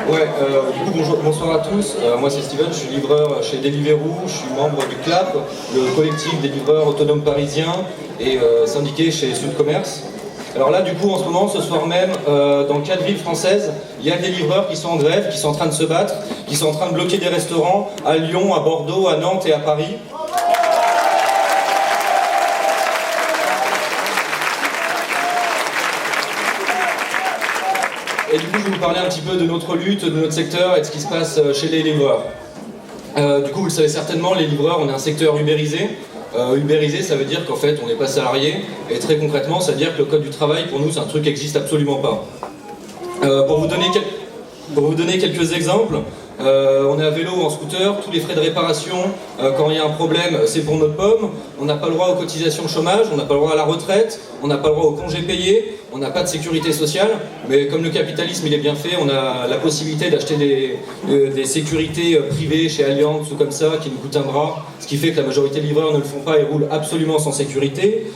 Ouais, du coup, bonsoir à tous. Moi, c'est Steven, je suis livreur chez Deliveroo, je suis membre du CLAP, le collectif des livreurs autonomes parisiens, et syndiqué chez Sud Commerce. Alors là, du coup, en ce moment, ce soir même, dans 4 villes françaises, il y a des livreurs qui sont en grève, qui sont en train de se battre, qui sont en train de bloquer des restaurants à Lyon, à Bordeaux, à Nantes et à Paris. Et du coup, je vais vous parler un petit peu de notre lutte, de notre secteur et de ce qui se passe chez les livreurs. Du coup, vous le savez certainement, les livreurs, on est un secteur ubérisé. Ubérisé, ça veut dire qu'en fait, on n'est pas salarié. Et très concrètement, ça veut dire que le code du travail, pour nous, c'est un truc qui n'existe absolument pas. Pour vous donner quelques exemples, on est à vélo ou en scooter, tous les frais de réparation, quand il y a un problème, c'est pour notre pomme. On n'a pas le droit aux cotisations de chômage, on n'a pas le droit à la retraite, on n'a pas le droit aux congés payés, on n'a pas de sécurité sociale. Mais comme le capitalisme il est bien fait, on a la possibilité d'acheter des sécurités privées chez Allianz ou comme ça, qui nous coûtent un bras, ce qui fait que la majorité des livreurs ne le font pas et roulent absolument sans sécurité.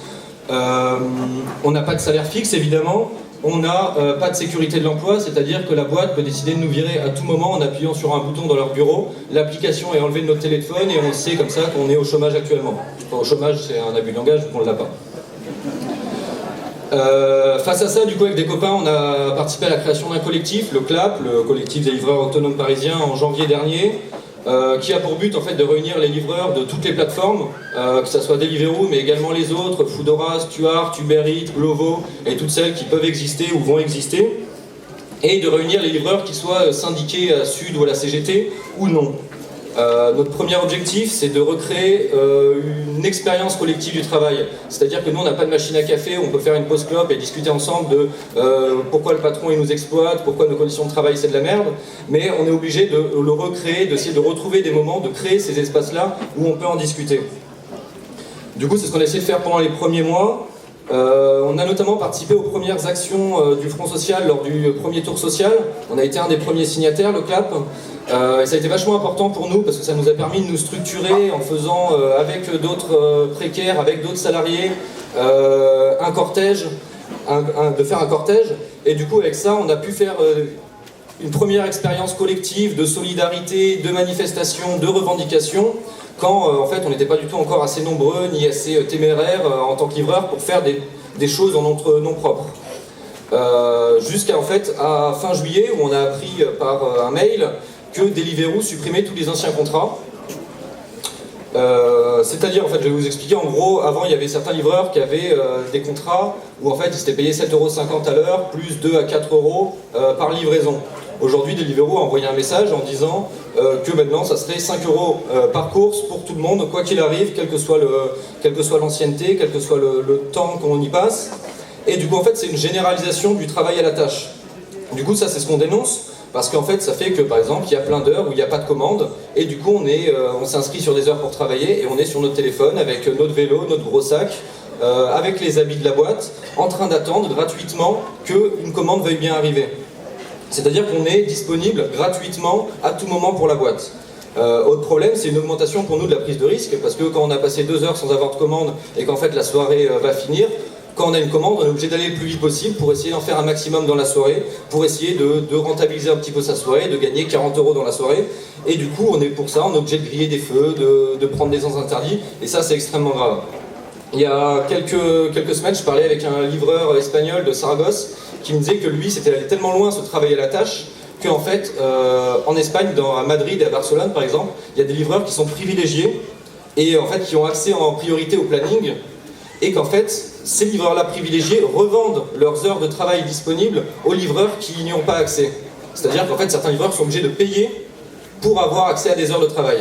On n'a pas de salaire fixe évidemment. On n'a pas de sécurité de l'emploi, c'est-à-dire que la boîte peut décider de nous virer à tout moment en appuyant sur un bouton dans leur bureau. L'application est enlevée de notre téléphone et on sait comme ça qu'on est au chômage actuellement. Enfin, au chômage, c'est un abus de langage, donc on ne l'a pas. Face à ça, du coup, avec des copains, on a participé à la création d'un collectif, le CLAP, le collectif des livreurs autonomes parisiens, en janvier dernier, qui a pour but en fait de réunir les livreurs de toutes les plateformes, que ce soit Deliveroo, mais également les autres, Foodora, Stuart, Uber Eats, Glovo, et toutes celles qui peuvent exister ou vont exister, et de réunir les livreurs qui soient syndiqués à Sud ou à la CGT ou non. Notre premier objectif, c'est de recréer une expérience collective du travail. C'est-à-dire que nous, on n'a pas de machine à café, on peut faire une pause clope et discuter ensemble de pourquoi le patron il nous exploite, pourquoi nos conditions de travail c'est de la merde, mais on est obligé de le recréer, d'essayer de retrouver des moments, de créer ces espaces-là où on peut en discuter. Du coup, c'est ce qu'on a essayé de faire pendant les premiers mois. On a notamment participé aux premières actions du Front Social lors du premier tour social. On a été un des premiers signataires, le CLAP. Et ça a été vachement important pour nous parce que ça nous a permis de nous structurer en faisant avec d'autres précaires, avec d'autres salariés, un cortège, de faire un cortège. Et du coup, avec ça, on a pu faire une première expérience collective de solidarité, de manifestation, de revendication, quand en fait on n'était pas du tout encore assez nombreux ni assez téméraires en tant que livreurs pour faire des choses en notre nom propre. Jusqu'à en fait à fin juillet où on a appris par un mail que Deliveroo supprimait tous les anciens contrats. C'est-à-dire, en fait, je vais vous expliquer, en gros, avant il y avait certains livreurs qui avaient des contrats où en fait ils s'étaient payés 7,50 € à l'heure, plus 2 à 4 € par livraison. Aujourd'hui, Deliveroo a envoyé un message en disant que maintenant ça serait 5 € par course pour tout le monde, quoi qu'il arrive, quelle que soit l'ancienneté, quel que soit le temps qu'on y passe. Et du coup, en fait, c'est une généralisation du travail à la tâche. Du coup, ça, c'est ce qu'on dénonce. Parce qu'en fait, ça fait que, par exemple, il y a plein d'heures où il n'y a pas de commande, et du coup, on s'inscrit sur des heures pour travailler, et on est sur notre téléphone, avec notre vélo, notre gros sac, avec les habits de la boîte, en train d'attendre gratuitement qu'une commande veuille bien arriver. C'est-à-dire qu'on est disponible gratuitement à tout moment pour la boîte. Autre problème, c'est une augmentation pour nous de la prise de risque, parce que quand on a passé 2 heures sans avoir de commande, et qu'en fait la soirée va finir, quand on a une commande, on est obligé d'aller le plus vite possible pour essayer d'en faire un maximum dans la soirée, pour essayer de rentabiliser un petit peu sa soirée, de gagner 40 € dans la soirée. Et du coup, on est pour ça, on est obligé de griller des feux, de prendre des sens interdits, et ça, c'est extrêmement grave. Il y a quelques semaines, je parlais avec un livreur espagnol de Saragosse qui me disait que lui, c'était allé tellement loin ce travail à la tâche qu'en fait, en Espagne, à Madrid et à Barcelone par exemple, il y a des livreurs qui sont privilégiés et en fait qui ont accès en priorité au planning, et qu'en fait, ces livreurs-là privilégiés revendent leurs heures de travail disponibles aux livreurs qui n'y ont pas accès. C'est-à-dire qu'en fait, certains livreurs sont obligés de payer pour avoir accès à des heures de travail.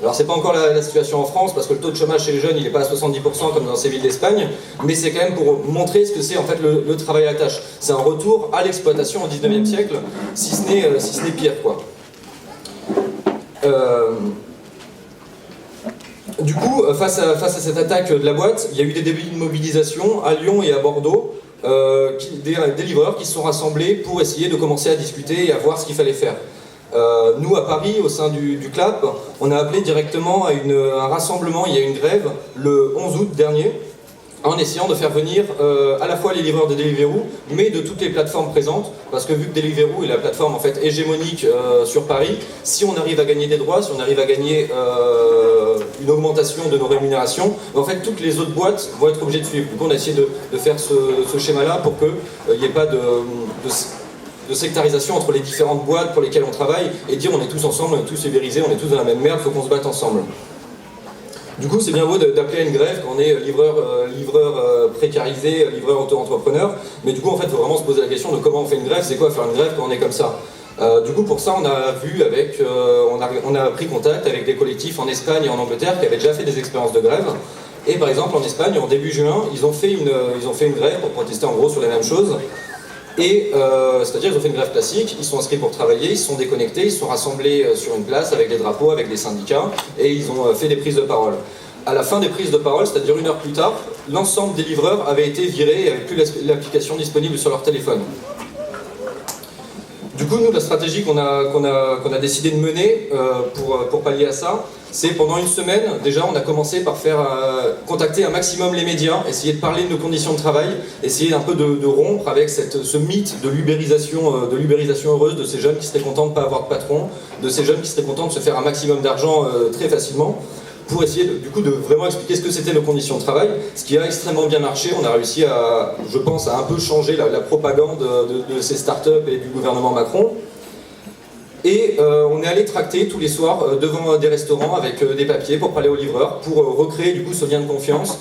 Alors c'est pas encore la situation en France, parce que le taux de chômage chez les jeunes, il n'est pas à 70% comme dans ces villes d'Espagne, mais c'est quand même pour montrer ce que c'est en fait le travail à la tâche. C'est un retour à l'exploitation au 19e siècle, si ce n'est pire, quoi. Du coup, face à cette attaque de la boîte, il y a eu des débuts de mobilisation à Lyon et à Bordeaux, des livreurs qui se sont rassemblés pour essayer de commencer à discuter et à voir ce qu'il fallait faire. Nous, à Paris, au sein du CLAP, on a appelé directement à un rassemblement, il y a une grève, le 11 août dernier, en essayant de faire venir à la fois les livreurs de Deliveroo, mais de toutes les plateformes présentes, parce que vu que Deliveroo est la plateforme en fait hégémonique sur Paris, si on arrive à gagner des droits, si on arrive à gagner une augmentation de nos rémunérations, en fait toutes les autres boîtes vont être obligées de suivre. Donc on a essayé de faire ce schéma-là pour qu'il n'y ait pas de sectarisation entre les différentes boîtes pour lesquelles on travaille, et dire on est tous ensemble, on est tous ubérisés, on est tous dans la même merde, il faut qu'on se batte ensemble. Du coup, c'est bien beau d'appeler à une grève quand on est livreur précarisé, livreur auto-entrepreneur, mais du coup, en fait, il faut vraiment se poser la question de comment on fait une grève, c'est quoi faire une grève quand on est comme ça. Du coup, pour ça, on a pris contact avec des collectifs en Espagne et en Angleterre qui avaient déjà fait des expériences de grève. Et par exemple, en Espagne, en début juin, ils ont fait une grève pour protester en gros sur les mêmes choses. Et c'est-à-dire ils ont fait une grève classique, ils sont inscrits pour travailler, ils se sont déconnectés, ils se sont rassemblés sur une place avec des drapeaux, avec des syndicats, et ils ont fait des prises de parole. À la fin des prises de parole, c'est-à-dire 1 heure plus tard, l'ensemble des livreurs avaient été virés et n'avaient plus l'application disponible sur leur téléphone. Du coup, nous, la stratégie qu'on a décidé de mener pour pallier à ça, c'est pendant une semaine, déjà, on a commencé par faire contacter un maximum les médias, essayer de parler de nos conditions de travail, essayer un peu de rompre avec ce mythe de l'ubérisation heureuse, de ces jeunes qui seraient contents de ne pas avoir de patron, de ces jeunes qui seraient contents de se faire un maximum d'argent très facilement, pour essayer du coup de vraiment expliquer ce que c'était nos conditions de travail, ce qui a extrêmement bien marché. On a réussi à, je pense, à un peu changer la propagande de ces startups et du gouvernement Macron. Et on est allé tracter tous les soirs devant des restaurants avec des papiers pour parler aux livreurs, pour recréer du coup ce lien de confiance,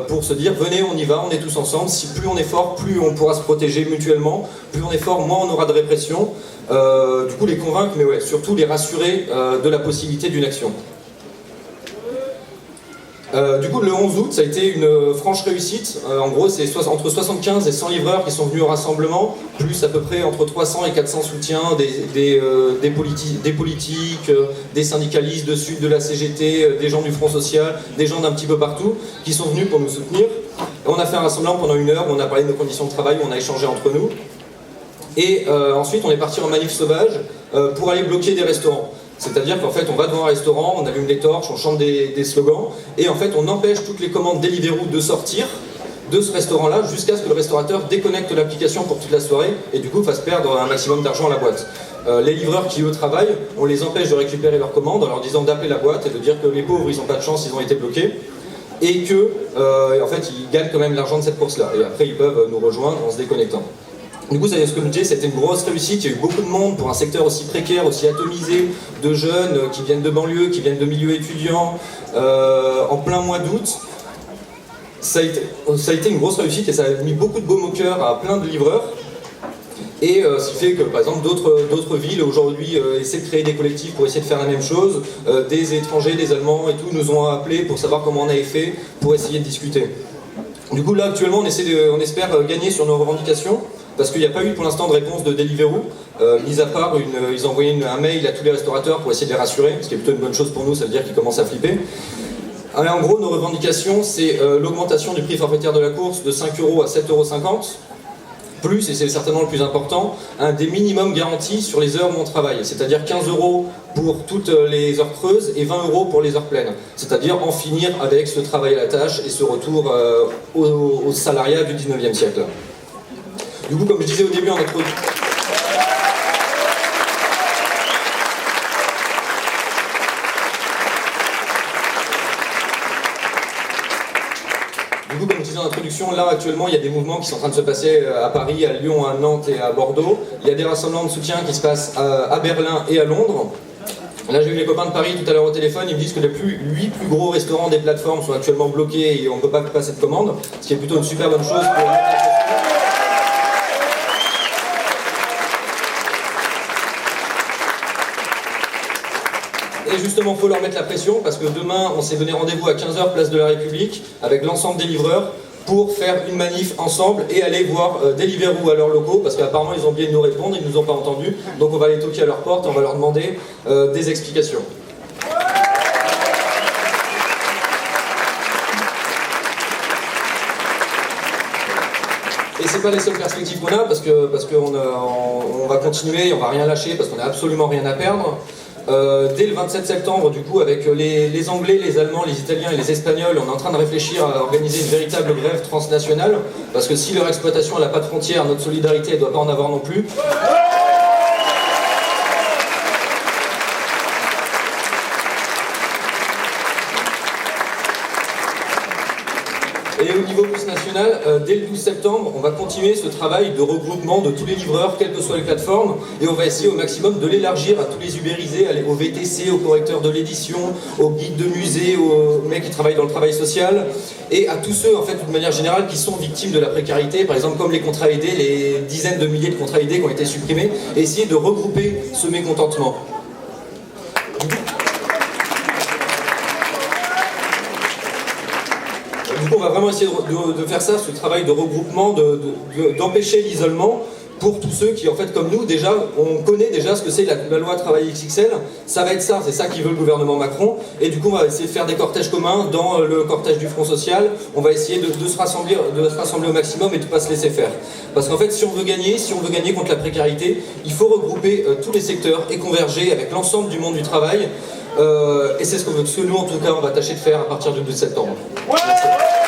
pour se dire venez, on y va, on est tous ensemble, si plus on est fort, plus on pourra se protéger mutuellement, plus on est fort, moins on aura de répression. Du coup les convaincre, mais ouais, surtout les rassurer de la possibilité d'une action. Du coup, le 11 août, ça a été une franche réussite. En gros, c'est entre 75 et 100 livreurs qui sont venus au rassemblement, plus à peu près entre 300 et 400 soutiens des politiques, des syndicalistes de Sud, de la CGT, des gens du Front Social, des gens d'un petit peu partout, qui sont venus pour nous soutenir. Et on a fait un rassemblement pendant 1 heure où on a parlé de nos conditions de travail, où on a échangé entre nous. Et ensuite, on est parti en manif sauvage pour aller bloquer des restaurants. C'est-à-dire qu'en fait, on va devant un restaurant, on allume des torches, on chante des slogans, et en fait, on empêche toutes les commandes Deliveroo de sortir de ce restaurant-là jusqu'à ce que le restaurateur déconnecte l'application pour toute la soirée, et du coup fasse perdre un maximum d'argent à la boîte. Les livreurs qui, eux, travaillent, on les empêche de récupérer leurs commandes en leur disant d'appeler la boîte et de dire que les pauvres, ils n'ont pas de chance, ils ont été bloqués, et que, en fait, ils gagnent quand même l'argent de cette course-là. Et après, ils peuvent nous rejoindre en se déconnectant. Du coup, ce que je me disais, c'était une grosse réussite. Il y a eu beaucoup de monde pour un secteur aussi précaire, aussi atomisé, de jeunes qui viennent de banlieue, qui viennent de milieux étudiants, en plein mois d'août. Ça a été une grosse réussite et ça a mis beaucoup de baume au cœur à plein de livreurs. Et ce qui fait que, par exemple, d'autres villes aujourd'hui essaient de créer des collectifs pour essayer de faire la même chose. Des étrangers, des Allemands et tout nous ont appelés pour savoir comment on avait fait pour essayer de discuter. Du coup, là, actuellement, on espère gagner sur nos revendications. Parce qu'il n'y a pas eu pour l'instant de réponse de Deliveroo, mis à part ils ont envoyé un mail à tous les restaurateurs pour essayer de les rassurer, ce qui est plutôt une bonne chose pour nous, ça veut dire qu'ils commencent à flipper. En gros, nos revendications, c'est l'augmentation du prix forfaitaire de la course de 5 € à 7,50 €, plus, et c'est certainement le plus important, des minimums garantis sur les heures où on travaille, c'est-à-dire 15 € pour toutes les heures creuses et 20 € pour les heures pleines, c'est-à-dire en finir avec ce travail à la tâche et ce retour au salariat du 19e siècle. Du coup, comme je disais au début en introduction, là actuellement il y a des mouvements qui sont en train de se passer à Paris, à Lyon, à Nantes et à Bordeaux. Il y a des rassemblements de soutien qui se passent à Berlin et à Londres. Là j'ai eu les copains de Paris tout à l'heure au téléphone, ils me disent que les 8 plus gros restaurants des plateformes sont actuellement bloqués et on ne peut pas passer de commande, ce qui est plutôt une super bonne chose pour Et justement, il faut leur mettre la pression parce que demain, on s'est donné rendez-vous à 15 h place de la République avec l'ensemble des livreurs pour faire une manif ensemble et aller voir Deliveroo à leurs locaux parce qu'apparemment ils ont oublié de nous répondre, ils ne nous ont pas entendus. Donc on va aller toquer à leur porte et on va leur demander des explications. Et c'est pas les seules perspectives qu'on a parce qu'on va continuer, on va rien lâcher parce qu'on n'a absolument rien à perdre. Dès le 27 septembre, du coup, avec les Anglais, les Allemands, les Italiens et les Espagnols, on est en train de réfléchir à organiser une véritable grève transnationale, parce que si leur exploitation n'a pas de frontières, notre solidarité ne doit pas en avoir non plus. Et au niveau plus national, dès le 12 septembre, on va continuer ce travail de regroupement de tous les livreurs, quelles que soient les plateformes, et on va essayer au maximum de l'élargir à tous les ubérisés, aux VTC, aux correcteurs de l'édition, aux guides de musée, aux mecs qui travaillent dans le travail social, et à tous ceux, en fait, de manière générale, qui sont victimes de la précarité, par exemple comme les contrats aidés, les dizaines de milliers de contrats aidés qui ont été supprimés, et essayer de regrouper ce mécontentement. Du coup, on va vraiment essayer de faire ça, ce travail de regroupement, d'empêcher l'isolement pour tous ceux qui, en fait, comme nous, déjà, on connaît déjà ce que c'est la loi travail XXL. Ça va être ça, c'est ça qui veut le gouvernement Macron. Et du coup, on va essayer de faire des cortèges communs dans le cortège du Front Social. On va essayer de se rassembler au maximum et de ne pas se laisser faire. Parce qu'en fait, si on veut gagner contre la précarité, il faut regrouper tous les secteurs et converger avec l'ensemble du monde du travail. Et c'est ce que nous, en tout cas, on va tâcher de faire à partir du 12 septembre. Merci.